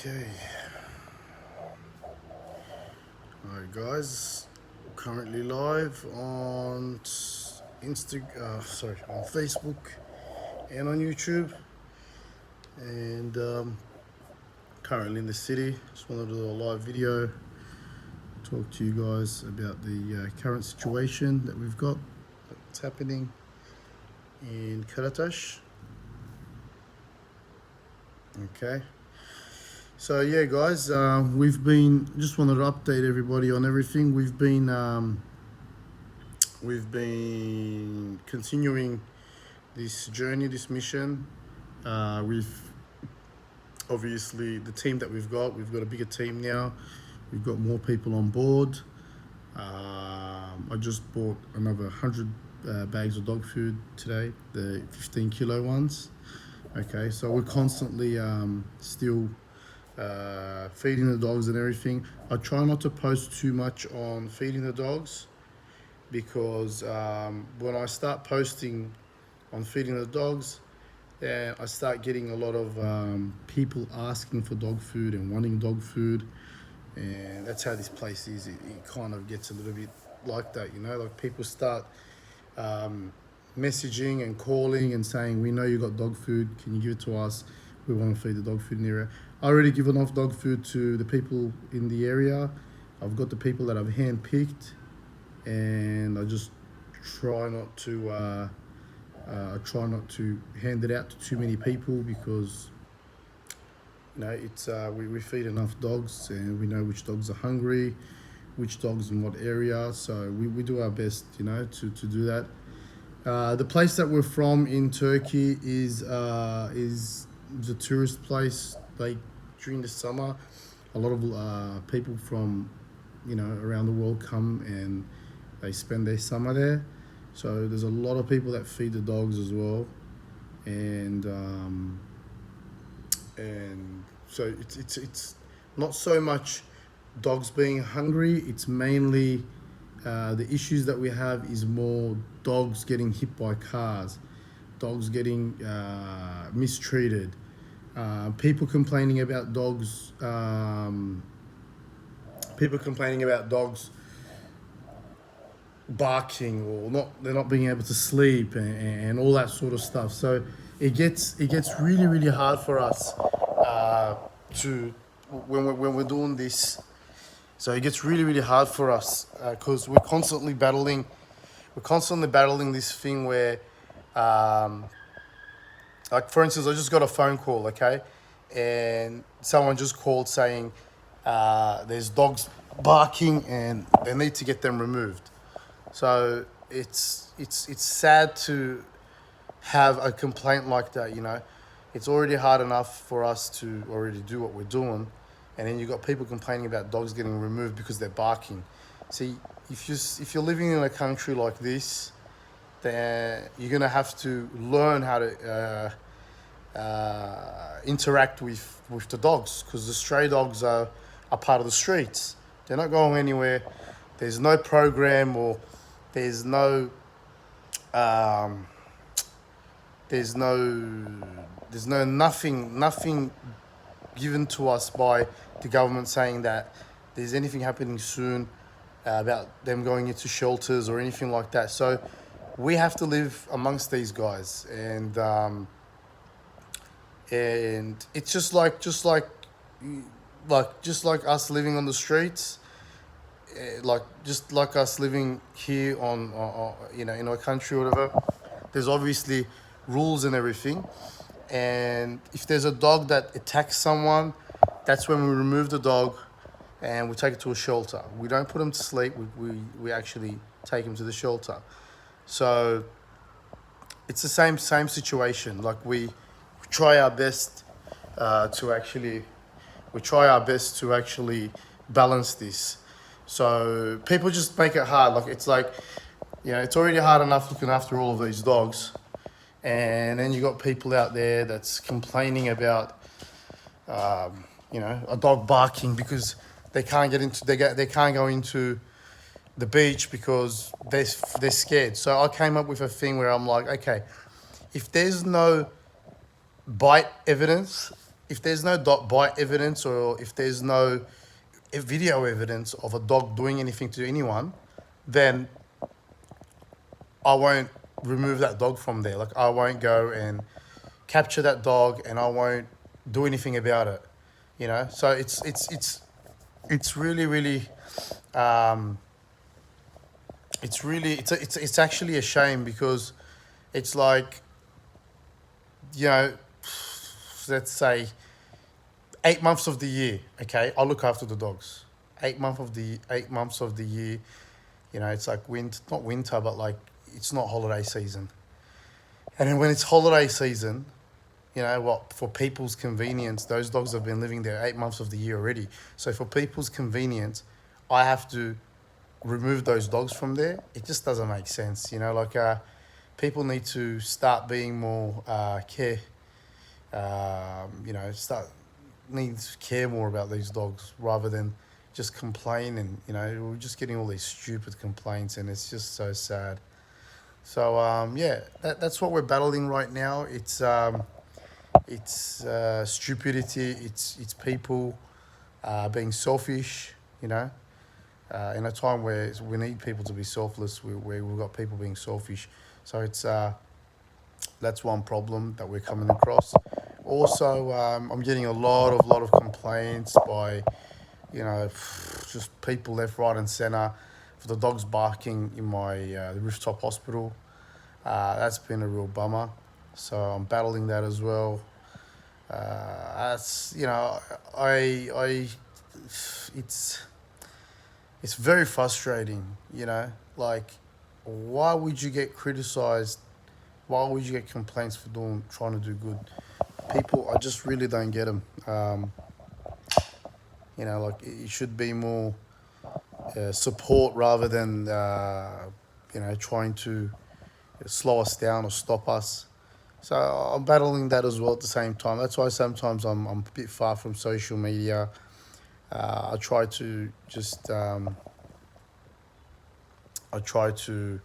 Okay. Alright guys, currently live on on Facebook and on YouTube, and currently in the city. Just wanted to do a live video, talk to you guys about the current situation that we've got, that's happening in Karatash. Okay. So yeah, guys, we've been just wanted to update everybody on everything. We've been continuing this journey, this mission. We've obviously the team that we've got a bigger team now. We've got more people on board. I just bought another 100 bags of dog food today, the 15-kilo ones. Okay, so we're constantly still feeding the dogs and everything. I try not to post too much on feeding the dogs, because when I start posting on feeding the dogs, I start getting a lot of people asking for dog food and wanting dog food, and that's how this place is. It kind of gets a little bit like that, you know, like people start messaging and calling and saying, we know you got dog food, can you give it to us? We want to feed the dog food in the area. I already given off dog food to the people in the area. I've got the people that I've handpicked, and I just try not to hand it out to too many people, because you know it's we feed enough dogs, and we know which dogs are hungry, which dogs in what area. So we do our best, you know, to do that. The place that we're from in Turkey is a tourist place. Like during the summer, a lot of people from, you know, around the world come and they spend their summer there. So there's a lot of people that feed the dogs as well, and so it's not so much dogs being hungry. It's mainly the issues that we have is more dogs getting hit by cars, dogs getting mistreated, people complaining about dogs, barking, or they're not being able to sleep, and all that sort of stuff. So it gets really hard for us to when we're doing this. So it gets really hard for us because we're constantly battling this thing where, like for instance, I just got a phone call, okay, and someone just called saying there's dogs barking and they need to get them removed. So it's sad to have a complaint like that, you know. It's already hard enough for us to already do what we're doing, and then you've got people complaining about dogs getting removed because they're barking. See, if you're living in a country like this, then you're gonna have to learn how to interact with the dogs, because the stray dogs are part of the streets. They're not going anywhere. There's no program, or there's no nothing given to us by the government saying that there's anything happening soon about them going into shelters or anything like that. So we have to live amongst these guys, and it's just like us living on the streets, just like us living here on you know, in our country or whatever. There's obviously rules and everything, and if there's a dog that attacks someone, that's when we remove the dog and we take it to a shelter. We don't put him to sleep. We actually take him to the shelter. So it's the same situation. Like we try our best to actually balance this. So people just make it hard. Like it's like, you know, it's already hard enough looking after all of these dogs, and then you got people out there that's complaining about you know, a dog barking because they can't go into the beach because they're scared. So I came up with a thing where I'm like, okay, if there's no bite evidence, if there's no dog bite evidence, or if there's no video evidence of a dog doing anything to anyone, then I won't remove that dog from there. Like, I won't go and capture that dog, and I won't do anything about it. You know, so it's really really um, it's actually a shame, because it's like, you know, let's say 8 months of the year, okay, I look after the dogs. 8 months of the year, you know, it's like winter, not winter, but like, it's not holiday season. And then when it's holiday season, you know what, for people's convenience, those dogs have been living there 8 months of the year already. So for people's convenience, I have to remove those dogs from there. It just doesn't make sense, you know. Like, people need to start being more you know, need to care more about these dogs, rather than just complain. And, you know, we're just getting all these stupid complaints, and it's just so sad. So yeah, that's what we're battling right now. It's stupidity. It's people being selfish. You know, in a time where we need people to be selfless, we've got people being selfish. So it's that's one problem that we're coming across. Also, I'm getting a lot of complaints by, you know, just people left, right, and centre for the dogs barking in my the rooftop hospital. That's been a real bummer. So I'm battling that as well. That's, you know, I it's it's very frustrating. You know, like, why would you get criticised? Why would you get complaints for trying to do good? People, I just really don't get them. You know, like, it should be more support, rather than you know, trying to slow us down or stop us. So I'm battling that as well at the same time. That's why sometimes I'm a bit far from social media. I try to just I try to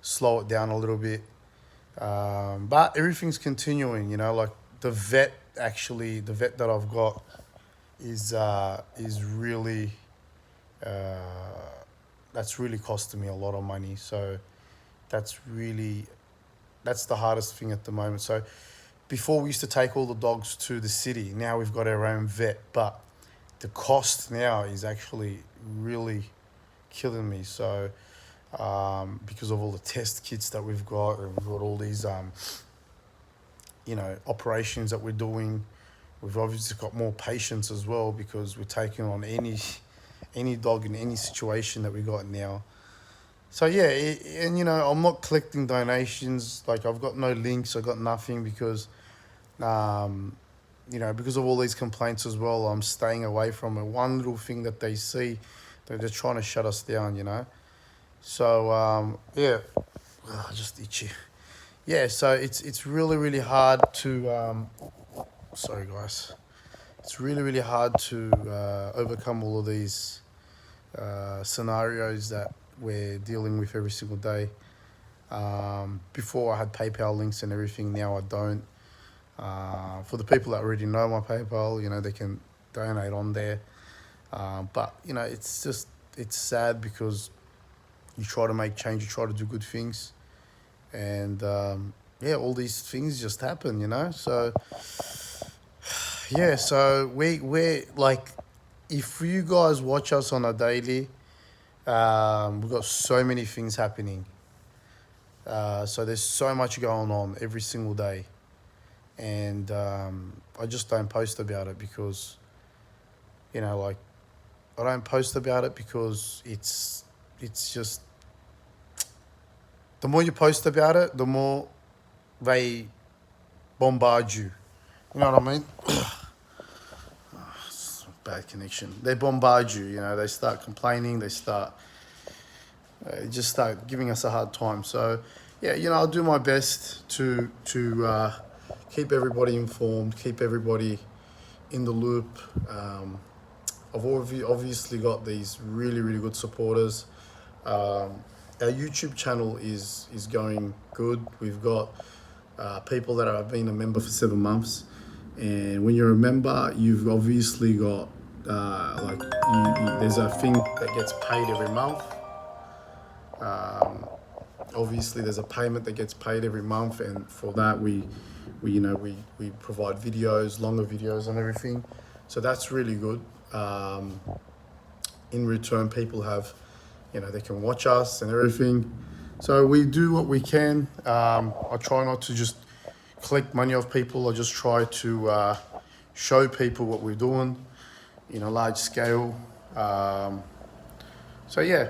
slow it down a little bit. But everything's continuing, you know. Like, the vet, actually, the vet that I've got is really uh, that's really costing me a lot of money. So that's really that's the hardest thing at the moment. So before, we used to take all the dogs to the city. Now we've got our own vet, but the cost now is actually really killing me. So because of all the test kits that we've got, and we've got all these you know, operations that we're doing, we've obviously got more patience as well, because we're taking on any dog in any situation that we got now. So yeah, and, you know, I'm not collecting donations. Like, I've got no links, I've got nothing, because you know, because of all these complaints as well, I'm staying away from it. One little thing that they see, they're trying to shut us down, you know. So yeah, just itchy. Yeah, so it's really really hard to sorry guys, it's really really hard to overcome all of these scenarios that we're dealing with every single day. Before, I had PayPal links and everything. Now I don't. For the people that already know my PayPal, you know, they can donate on there. But, you know, it's sad, because you try to make change, you try to do good things, and yeah, all these things just happen, you know. So yeah, so we're like, if you guys watch us on a daily, we've got so many things happening. So there's so much going on every single day, and I just don't post about it, because, you know, like, I don't post about it because it's just, the more you post about it, the more they bombard you. You know what I mean? Bad connection. They bombard you. You know, they start complaining. They just start giving us a hard time. So yeah, you know, I'll do my best to keep everybody informed, keep everybody in the loop. I've obviously got these really really good supporters. Our YouTube channel is going good. We've got people that have been a member for 7 months. And when you're a member, you've obviously got there's a thing that gets paid every month. Obviously, there's a payment that gets paid every month, and for that we provide videos, longer videos, and everything. So that's really good. In return, people have, they can watch us and everything. So we do what we can. I try not to just collect money off people. I just try to show people what we're doing in a large scale. So yeah.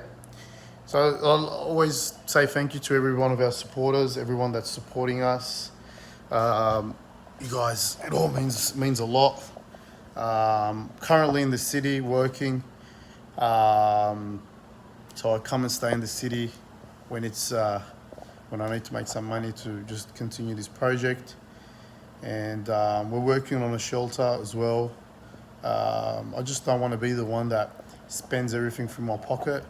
So I'll always say thank you to every one of our supporters, everyone that's supporting us. You guys, it all means a lot. Currently in the city working. So I come and stay in the city when when I need to make some money to just continue this project. And we're working on a shelter as well. I just don't want to be the one that spends everything from my pocket.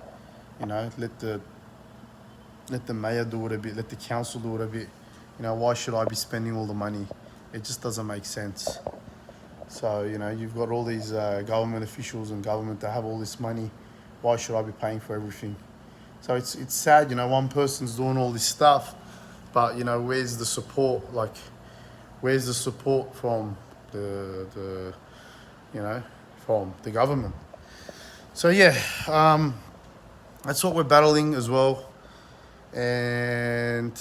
Let the mayor do it a bit, let the council do it a bit. Why should I be spending all the money? It just doesn't make sense. So, you've got all these government officials and government that have all this money. Why should I be paying for everything? So it's sad, one person's doing all this stuff, but, where's the support? Like, where's the support from the from the government? So, yeah, that's what we're battling as well. And,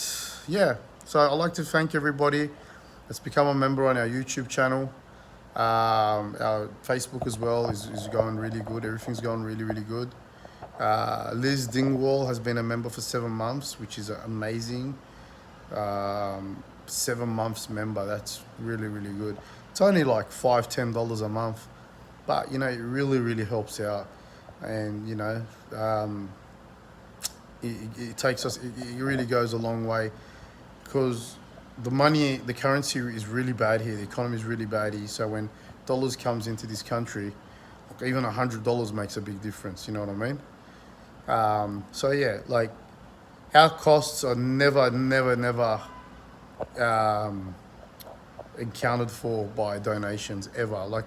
yeah, so I'd like to thank everybody that's become a member on our YouTube channel. Our Facebook as well is going really good. Everything's going really, really good. Liz Dingwall has been a member for 7 months, which is amazing. 7 months member, that's really, really good. It's only like $5-10 a month, but it really, really helps out. And it takes us, it really goes a long way, because the currency is really bad here. The economy is really bad here. So when dollars comes into this country, even $100 makes a big difference. You know what I mean? So yeah, like our costs are never accounted for by donations ever. Like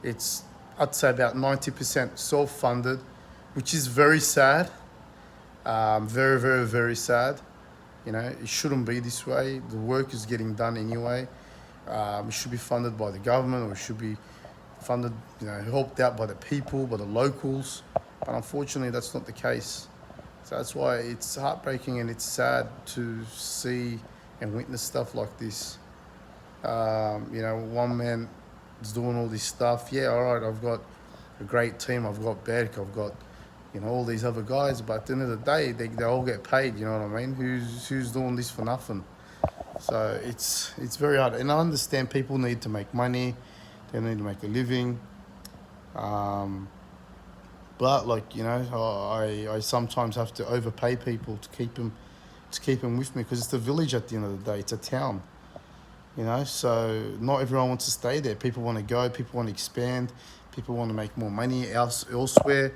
I'd say about 90% self-funded, which is very sad. Very, very, very sad. It shouldn't be this way. The work is getting done anyway. It should be funded by the government, or it should be funded, helped out by the people, by the locals. But unfortunately, that's not the case. So that's why it's heartbreaking and it's sad to see and witness stuff like this. One man is doing all this stuff. Yeah, all right, I've got a great team. I've got Berk. I've got all these other guys, but at the end of the day, they all get paid. You know what I mean? Who's doing this for nothing? So it's very hard, and I understand people need to make money, they need to make a living. But I sometimes have to overpay people to keep them with me, because it's a village at the end of the day. It's a town. So not everyone wants to stay there. People want to go. People want to expand. People want to make more money elsewhere.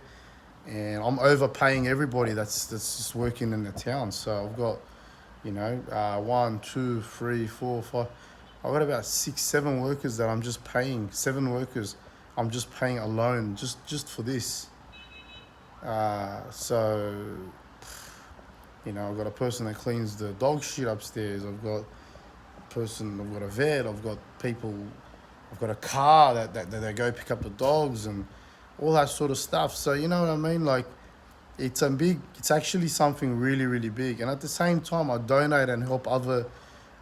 And I'm overpaying everybody that's just working in the town. So I've got, 1, 2, 3, 4, 5. I've got about 6, 7 workers that I'm just paying. 7 workers I'm just paying alone just for this. So, I've got a person that cleans the dog shit upstairs. I've got a vet. I've got people. I've got a car that they go pick up the dogs and all that sort of stuff. So you know what I mean? Like, it's actually something really, really big. And at the same time, I donate and help other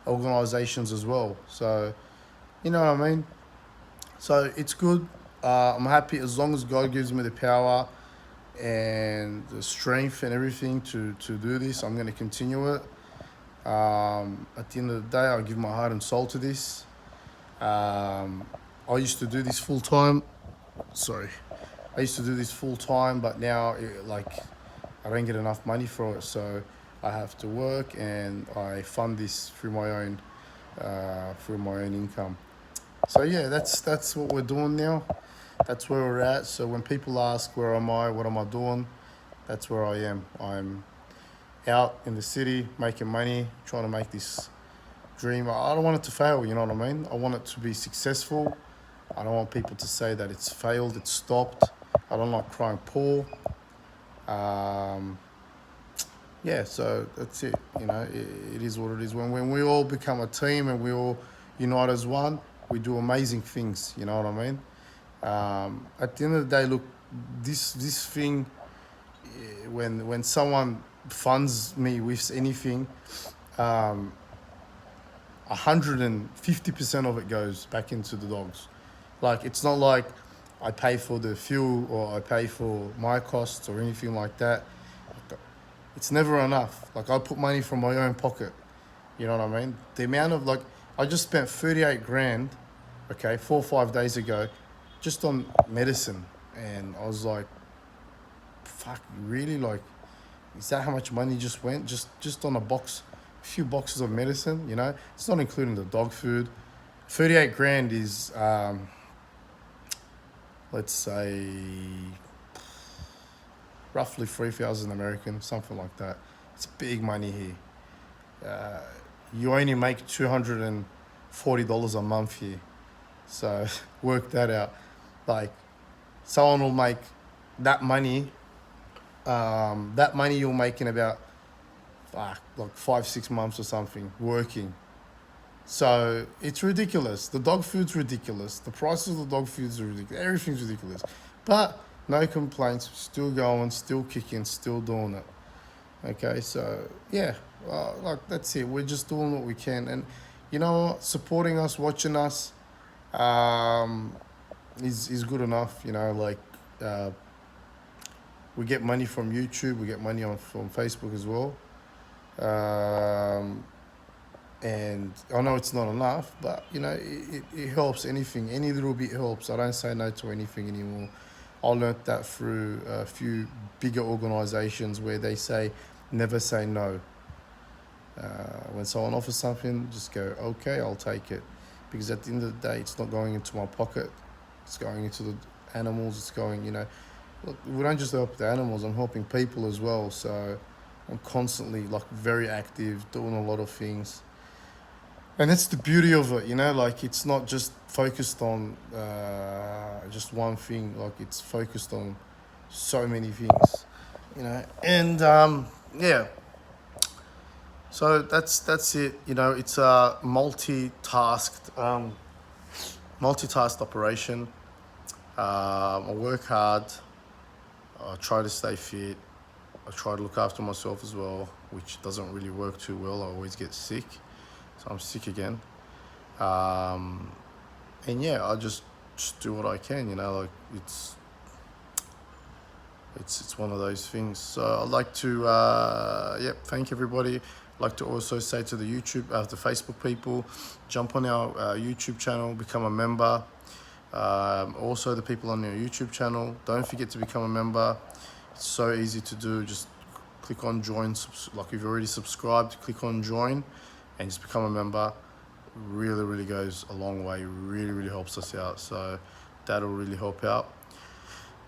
organizations as well. So, you know what I mean? So it's good. I'm happy as long as God gives me the power and the strength and everything to do this. I'm going to continue it. At the end of the day, I'll give my heart and soul to this. I used to do this full time. I used to do this full time, but now I don't get enough money for it, so I have to work, and I fund this through my own income. So yeah, that's what we're doing now. That's where we're at. So when people ask where am I, what am I doing, that's where I am. I'm out in the city making money, trying to make this dream. I don't want it to fail, you know what I mean? I want it to be successful. I don't want people to say that it's failed, it's stopped. I don't like crying poor. Um, yeah, so that's it. You know, it is what it is. When we all become a team and we all unite as one, we do amazing things. You know what I mean? At the end of the day, look, this thing, when someone funds me with anything, 150% of it goes back into the dogs. Like, it's not like I pay for the fuel or I pay for my costs or anything like that. It's never enough. Like, I put money from my own pocket. You know what I mean? The amount of, like, I just spent 38 grand, okay, 4 or 5 days ago, just on medicine. And I was like, fuck, really? Like, is that how much money just went? Just on a few boxes of medicine, you know? It's not including the dog food. 38 grand is, let's say, roughly 3,000 American, something like that. It's big money here. You only make $240 a month here. So work that out. Like, someone will make that money, you'll make in about like 5-6 months or something working. So it's ridiculous. The dog food's ridiculous. The prices of the dog food's ridiculous. Everything's ridiculous. But no complaints. Still going, still kicking, still doing it. Okay, so yeah, like that's it. We're just doing what we can, and you know what? Supporting us, watching us, is good enough. You know, like we get money from YouTube, we get money from Facebook as well. And I know it's not enough, but you know, it helps. Anything, any little bit helps. I don't say no to anything anymore. I learnt that through a few bigger organisations where they say never say no. When someone offers something, just go, okay, I'll take it. Because at the end of the day, it's not going into my pocket. It's going into the animals. It's going, you know, look, we don't just help the animals, I'm helping people as well. So I'm constantly like very active, doing a lot of things. And that's the beauty of it, you know, like it's not just focused on just one thing, like it's focused on so many things, you know. And yeah, so that's it, you know. It's a multitasked operation. I work hard, I try to stay fit, I try to look after myself as well, which doesn't really work too well. I always get sick. So I'm sick again. And yeah, I just do what I can, you know, like it's one of those things. So I'd like to thank everybody. I'd like to also say to the the Facebook people, jump on our YouTube channel, become a member. Also the people on your YouTube channel, don't forget to become a member. It's so easy to do. Just click on join, like if you've already subscribed, click on join and just become a member. Really goes a long way. Really helps us out. So that'll really help out.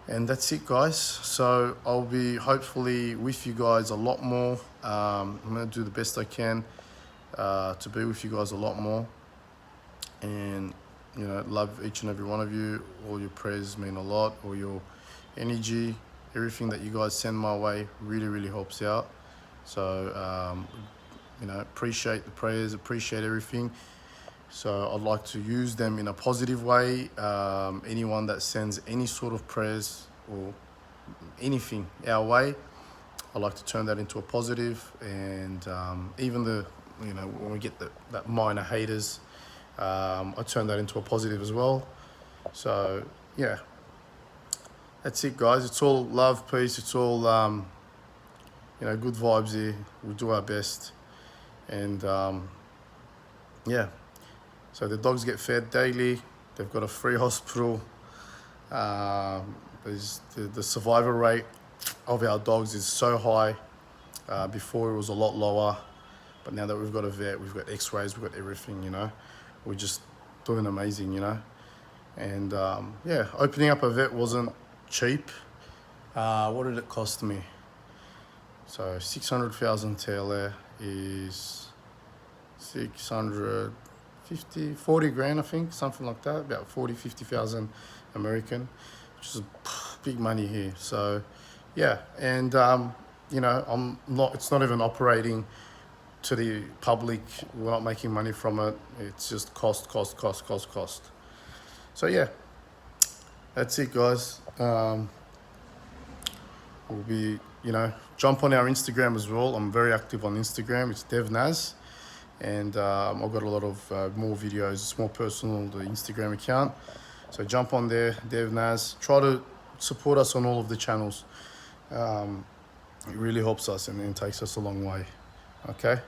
And that's it, guys. So I'll be hopefully with you guys a lot more. I'm gonna do the best I can to be with you guys a lot more. And you know, love each and every one of you. All your prayers mean a lot. All your energy, everything that you guys send my way really helps out. So you know, appreciate the prayers, appreciate everything. So I'd like to use them in a positive way. Anyone that sends any sort of prayers or anything our way, I like to turn that into a positive. And even you know, when we get that minor haters, I turn that into a positive as well. So yeah, that's it, guys. It's all love, peace. It's all you know, good vibes here. We do our best. And yeah, so the dogs get fed daily. They've got a free hospital. There's the survival rate of our dogs is so high. Before it was a lot lower, but now that we've got a vet, we've got x-rays, we've got everything, you know. We're just doing amazing, you know. And yeah, opening up a vet wasn't cheap. What did it cost me? So 600,000 TL is 650, 40 grand, I think, something like that, about 50,000 American, which is big money here. So yeah, and you know, it's not even operating to the public. We're not making money from it. It's just cost. So yeah, that's it, guys. We'll be, you know, jump on our Instagram as well. I'm very active on Instagram. It's Devnaz, and I've got a lot of more videos. It's more personal, the Instagram account. So jump on there, Devnaz. Try to support us on all of the channels. It really helps us and takes us a long way. Okay,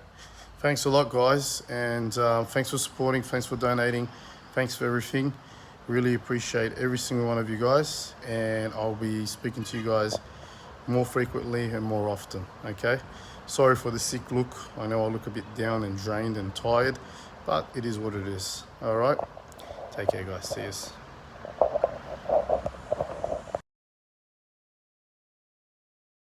thanks a lot, guys, and thanks for supporting, thanks for donating, thanks for everything. Really appreciate every single one of you guys, and I'll be speaking to you guys more frequently and more often. Okay, sorry for the sick look. I know I look a bit down and drained and tired, but it is what it is. All right, take care, guys. See yous.